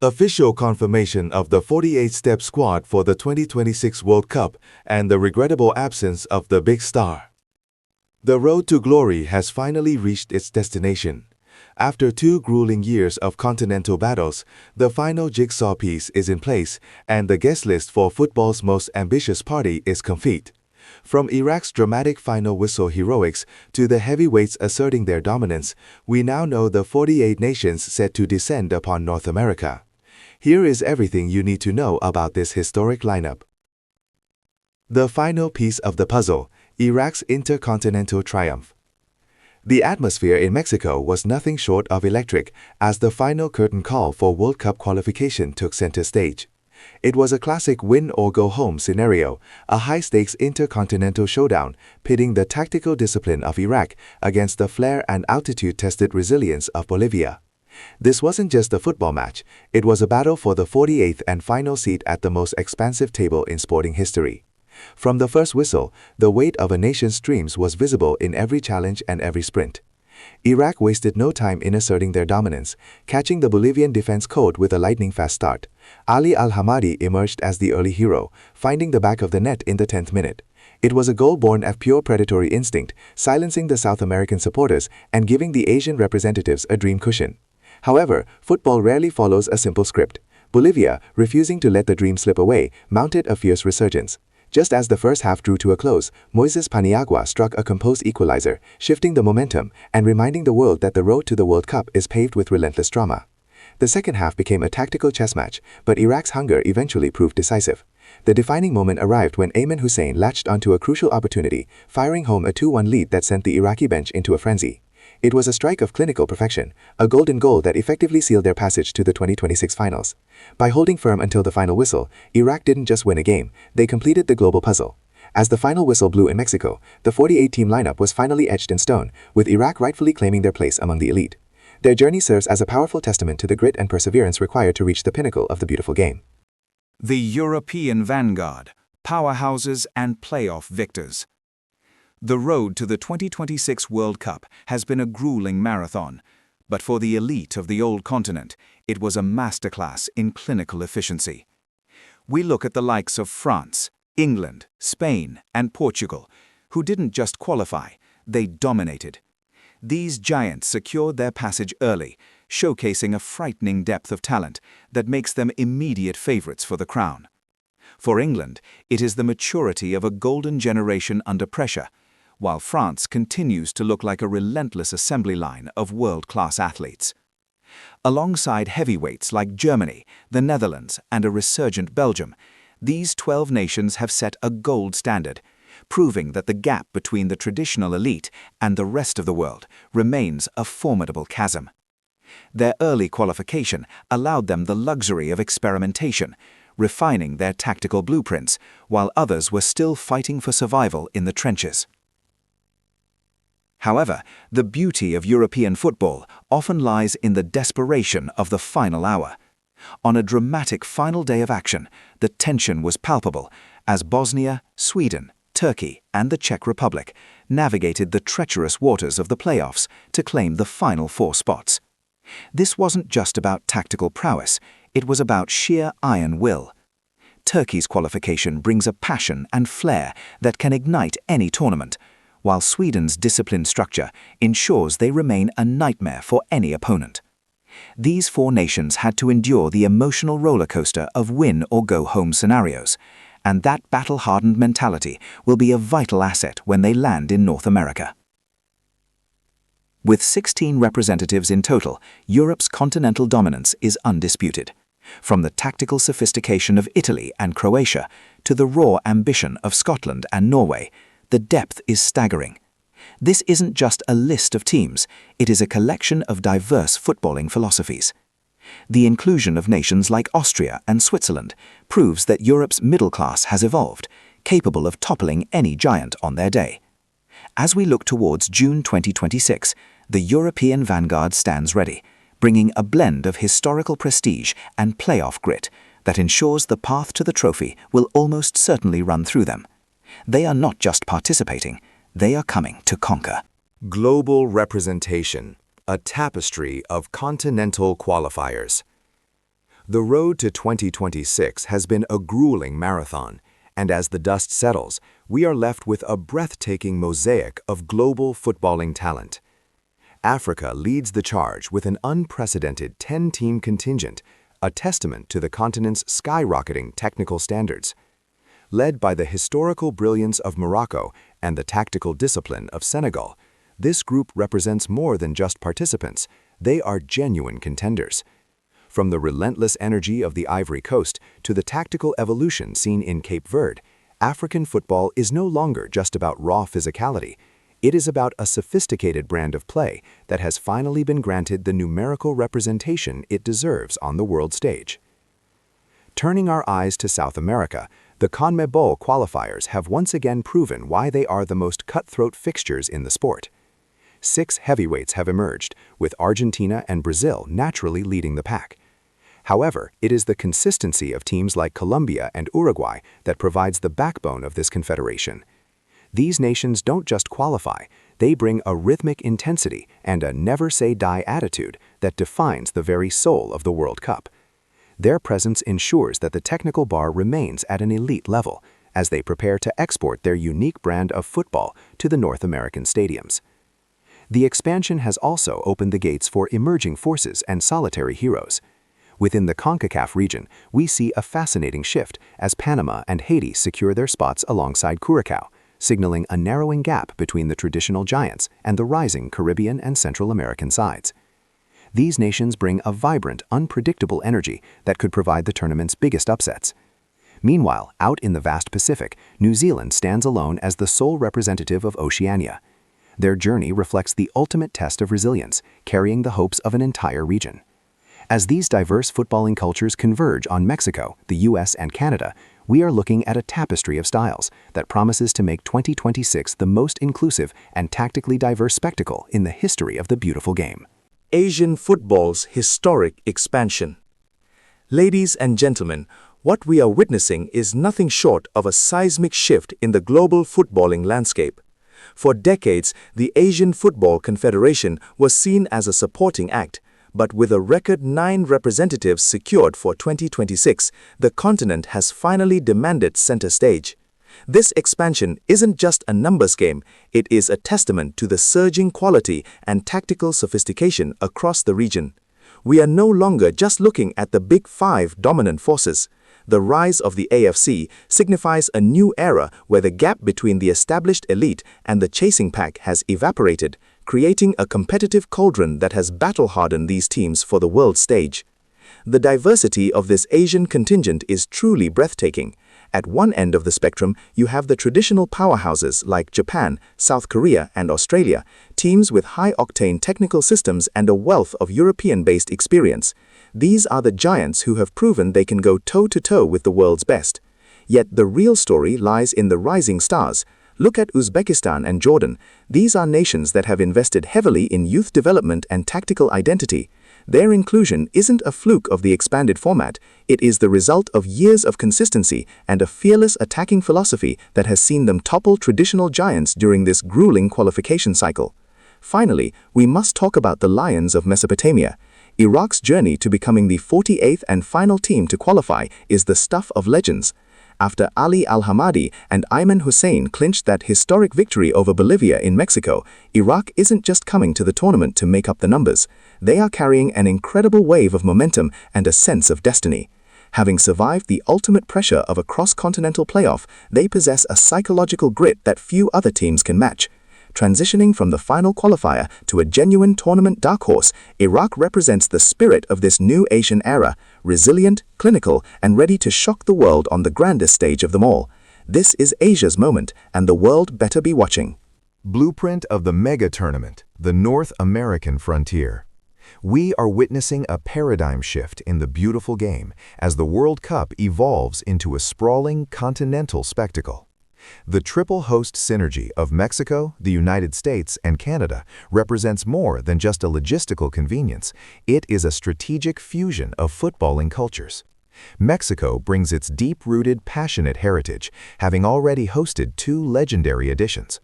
Official confirmation of the 48-step squad for the 2026 World Cup and the regrettable absence of the big star. The road to glory has finally reached its destination. After 2 grueling years of continental battles, the final jigsaw piece is in place, and the guest list for football's most ambitious party is complete. From Iraq's dramatic final whistle heroics to the heavyweights asserting their dominance, we now know the 48 nations set to descend upon North America. Here is everything you need to know about this historic lineup. The final piece of the puzzle, Iraq's intercontinental triumph. The atmosphere in Mexico was nothing short of electric as the final curtain call for World Cup qualification took center stage. It was a classic win-or-go-home scenario, a high-stakes intercontinental showdown pitting the tactical discipline of Iraq against the flair and altitude-tested resilience of Bolivia. This wasn't just a football match, it was a battle for the 48th and final seat at the most expansive table in sporting history. From the first whistle, the weight of a nation's dreams was visible in every challenge and every sprint. Iraq wasted no time in asserting their dominance, catching the Bolivian defense cold with a lightning-fast start. Ali Al-Hamadi emerged as the early hero, finding the back of the net in the 10th minute. It was a goal born of pure predatory instinct, silencing the South American supporters and giving the Asian representatives a dream cushion. However, football rarely follows a simple script. Bolivia, refusing to let the dream slip away, mounted a fierce resurgence. Just as the first half drew to a close, Moises Paniagua struck a composed equalizer, shifting the momentum and reminding the world that the road to the World Cup is paved with relentless drama. The second half became a tactical chess match, but Iraq's hunger eventually proved decisive. The defining moment arrived when Ayman Hussein latched onto a crucial opportunity, firing home a 2-1 lead that sent the Iraqi bench into a frenzy. It was a strike of clinical perfection, a golden goal that effectively sealed their passage to the 2026 finals. By holding firm until the final whistle, Iraq didn't just win a game, they completed the global puzzle. As the final whistle blew in Mexico, the 48-team lineup was finally etched in stone, with Iraq rightfully claiming their place among the elite. Their journey serves as a powerful testament to the grit and perseverance required to reach the pinnacle of the beautiful game. The European vanguard, powerhouses and playoff victors. The road to the 2026 World Cup has been a grueling marathon, but for the elite of the old continent, it was a masterclass in clinical efficiency. We look at the likes of France, England, Spain, and Portugal, who didn't just qualify, they dominated. These giants secured their passage early, showcasing a frightening depth of talent that makes them immediate favorites for the crown. For England, it is the maturity of a golden generation under pressure, while France continues to look like a relentless assembly line of world-class athletes. Alongside heavyweights like Germany, the Netherlands, and a resurgent Belgium, these 12 nations have set a gold standard, proving that the gap between the traditional elite and the rest of the world remains a formidable chasm. Their early qualification allowed them the luxury of experimentation, refining their tactical blueprints, while others were still fighting for survival in the trenches. However, the beauty of European football often lies in the desperation of the final hour. On a dramatic final day of action, the tension was palpable as Bosnia, Sweden, Turkey, and the Czech Republic navigated the treacherous waters of the playoffs to claim the final 4 spots. This wasn't just about tactical prowess, it was about sheer iron will. Turkey's qualification brings a passion and flair that can ignite any tournament, while Sweden's disciplined structure ensures they remain a nightmare for any opponent. These 4 nations had to endure the emotional roller coaster of win-or-go-home scenarios, and that battle-hardened mentality will be a vital asset when they land in North America. With 16 representatives in total, Europe's continental dominance is undisputed. From the tactical sophistication of Italy and Croatia to the raw ambition of Scotland and Norway, the depth is staggering. This isn't just a list of teams, it is a collection of diverse footballing philosophies. The inclusion of nations like Austria and Switzerland proves that Europe's middle class has evolved, capable of toppling any giant on their day. As we look towards June 2026, the European vanguard stands ready, bringing a blend of historical prestige and playoff grit that ensures the path to the trophy will almost certainly run through them. They are not just participating, they are coming to conquer. Global representation, a tapestry of continental qualifiers. The road to 2026 has been a grueling marathon, and as the dust settles, we are left with a breathtaking mosaic of global footballing talent. Africa leads the charge with an unprecedented 10-team contingent, a testament to the continent's skyrocketing technical standards. Led by the historical brilliance of Morocco and the tactical discipline of Senegal, this group represents more than just participants. They are genuine contenders. From the relentless energy of the Ivory Coast to the tactical evolution seen in Cape Verde, African football is no longer just about raw physicality. It is about a sophisticated brand of play that has finally been granted the numerical representation it deserves on the world stage. Turning our eyes to South America, the CONMEBOL qualifiers have once again proven why they are the most cutthroat fixtures in the sport. 6 heavyweights have emerged, with Argentina and Brazil naturally leading the pack. However, it is the consistency of teams like Colombia and Uruguay that provides the backbone of this confederation. These nations don't just qualify, they bring a rhythmic intensity and a never-say-die attitude that defines the very soul of the World Cup. Their presence ensures that the technical bar remains at an elite level as they prepare to export their unique brand of football to the North American stadiums. The expansion has also opened the gates for emerging forces and solitary heroes. Within the CONCACAF region, we see a fascinating shift as Panama and Haiti secure their spots alongside Curacao, signaling a narrowing gap between the traditional giants and the rising Caribbean and Central American sides. These nations bring a vibrant, unpredictable energy that could provide the tournament's biggest upsets. Meanwhile, out in the vast Pacific, New Zealand stands alone as the sole representative of Oceania. Their journey reflects the ultimate test of resilience, carrying the hopes of an entire region. As these diverse footballing cultures converge on Mexico, the US, and Canada, we are looking at a tapestry of styles that promises to make 2026 the most inclusive and tactically diverse spectacle in the history of the beautiful game. Asian football's historic expansion. Ladies and gentlemen, what we are witnessing is nothing short of a seismic shift in the global footballing landscape. For decades, the Asian Football Confederation was seen as a supporting act, but with a record 9 representatives secured for 2026, the continent has finally demanded center stage. This expansion isn't just a numbers game, it is a testament to the surging quality and tactical sophistication across the region. We are no longer just looking at the Big Five dominant forces. The rise of the AFC signifies a new era where the gap between the established elite and the chasing pack has evaporated, creating a competitive cauldron that has battle-hardened these teams for the world stage. The diversity of this Asian contingent is truly breathtaking. At one end of the spectrum, you have the traditional powerhouses like Japan, South Korea, and Australia, teams with high-octane technical systems and a wealth of European-based experience. These are the giants who have proven they can go toe-to-toe with the world's best. Yet the real story lies in the rising stars. Look at Uzbekistan and Jordan. These are nations that have invested heavily in youth development and tactical identity. Their inclusion isn't a fluke of the expanded format, it is the result of years of consistency and a fearless attacking philosophy that has seen them topple traditional giants during this grueling qualification cycle. Finally, we must talk about the Lions of Mesopotamia. Iraq's journey to becoming the 48th and final team to qualify is the stuff of legends. After Ali Al-Hamadi and Ayman Hussein clinched that historic victory over Bolivia in Mexico, Iraq isn't just coming to the tournament to make up the numbers. They are carrying an incredible wave of momentum and a sense of destiny. Having survived the ultimate pressure of a cross-continental playoff, they possess a psychological grit that few other teams can match. Transitioning from the final qualifier to a genuine tournament dark horse, Iraq represents the spirit of this new Asian era, resilient, clinical, and ready to shock the world on the grandest stage of them all. This is Asia's moment, and the world better be watching. Blueprint of the mega tournament, the North American frontier. We are witnessing a paradigm shift in the beautiful game as the World Cup evolves into a sprawling continental spectacle. The triple host synergy of Mexico, the United States, and Canada represents more than just a logistical convenience. It is a strategic fusion of footballing cultures. Mexico brings its deep-rooted, passionate heritage, having already hosted 2 legendary editions.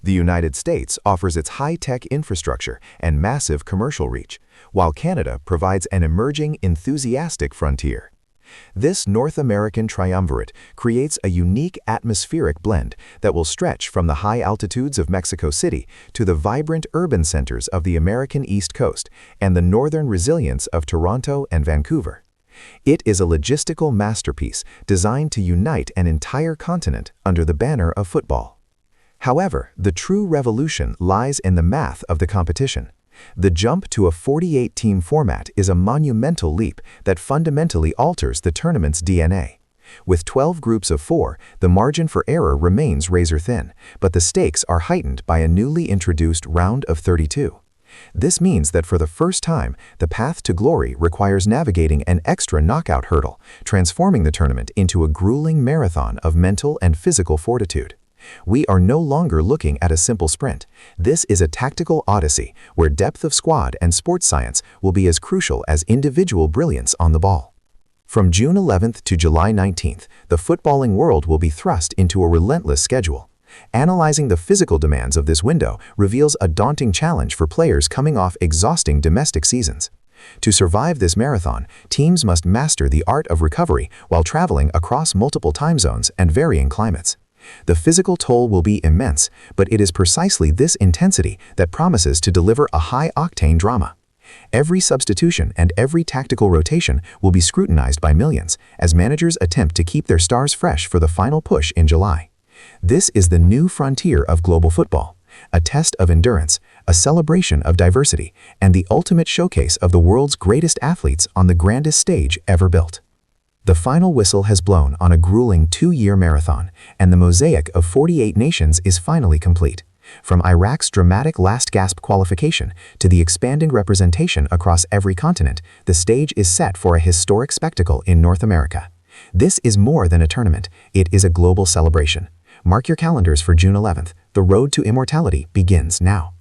The United States offers its high-tech infrastructure and massive commercial reach, while Canada provides an emerging, enthusiastic frontier. This North American triumvirate creates a unique atmospheric blend that will stretch from the high altitudes of Mexico City to the vibrant urban centers of the American East Coast and the northern resilience of Toronto and Vancouver. It is a logistical masterpiece designed to unite an entire continent under the banner of football. However, the true revolution lies in the math of the competition. The jump to a 48-team format is a monumental leap that fundamentally alters the tournament's DNA. With 12 groups of 4, the margin for error remains razor-thin, but the stakes are heightened by a newly introduced round of 32. This means that for the first time, the path to glory requires navigating an extra knockout hurdle, transforming the tournament into a grueling marathon of mental and physical fortitude. We are no longer looking at a simple sprint. This is a tactical odyssey where depth of squad and sports science will be as crucial as individual brilliance on the ball. From June 11th to July 19th, the footballing world will be thrust into a relentless schedule. Analyzing the physical demands of this window reveals a daunting challenge for players coming off exhausting domestic seasons. To survive this marathon, teams must master the art of recovery while traveling across multiple time zones and varying climates. The physical toll will be immense, but it is precisely this intensity that promises to deliver a high-octane drama. Every substitution and every tactical rotation will be scrutinized by millions as managers attempt to keep their stars fresh for the final push in July. This is the new frontier of global football, a test of endurance, a celebration of diversity, and the ultimate showcase of the world's greatest athletes on the grandest stage ever built. The final whistle has blown on a grueling 2-year marathon, and the mosaic of 48 nations is finally complete. From Iraq's dramatic last-gasp qualification to the expanding representation across every continent, the stage is set for a historic spectacle in North America. This is more than a tournament, it is a global celebration. Mark your calendars for June 11th. The road to immortality begins now.